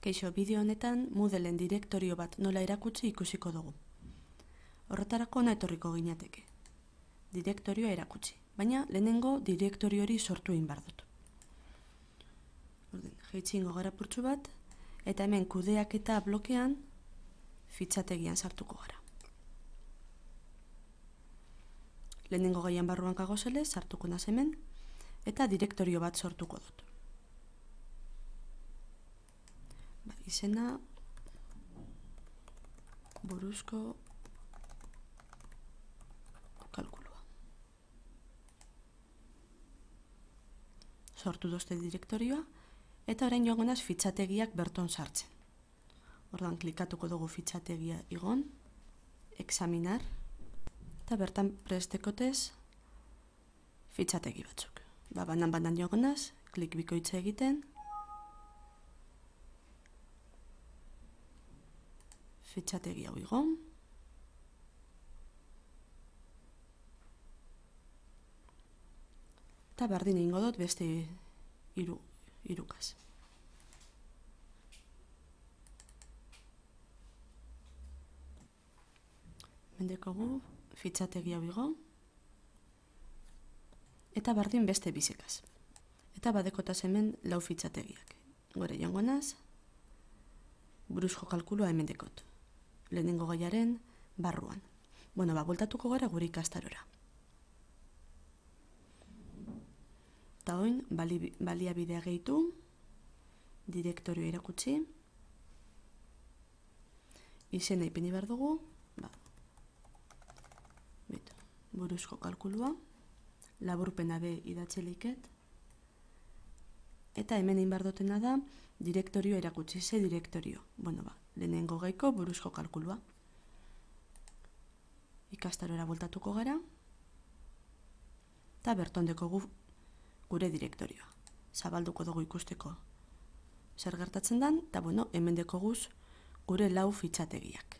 Kaixo, bideo honetan Moodleen direktorio bat nola erakutsi ikusiko dugu. Horretarako hona etorriko ginateke. Direktorioa erakutsi, baina lehenengo direktorio hori sortu egin behar dut. Jaitsi ingo gara purtsu bat, eta hemen kudeaketa blokean fitxategian sartuko gara. Lehenengo gaian barruan kagozele, sartuko naz hemen, eta direktorio bat sortuko dut. Izena buruzko kalkulua. Sortu dozte direktorioa, eta orain joango naz fitxategiak berton sartzen. Ordan klikatuko dugu fitxategia igon, examinar, eta bertan prestekotez fitxategi batzuk. Banan joango naz, klik bikoitza egiten, fitxategi hau igon, eta berdin egingo dut beste irukaz. Mendekogu fitxategi hau igon, eta berdin beste bizikaz. Eta badekotaz hemen lau fitxategiak. Gore joango naz, buruzko kalkulua hemen dekot. Lehenengo gaiaren barruan. Bueltatuko gara gure ikastarora. Eta oin, baliabidea gehitu, direktorio erakutsi, izena ipini behar dugu, buruzko kalkulua, laburpena be idatzeliket, eta hemen egin behar dutena da, direktorio erakutsi, ze direktorio. Lehenengo gaiko buruzko kalkulua. Ikastarora bueltatuko gara, eta bertondeko gure direktorioa. Zabalduko dugu ikusteko zer gertatzen den, eta hemen dekoguz gure lau fitxategiak.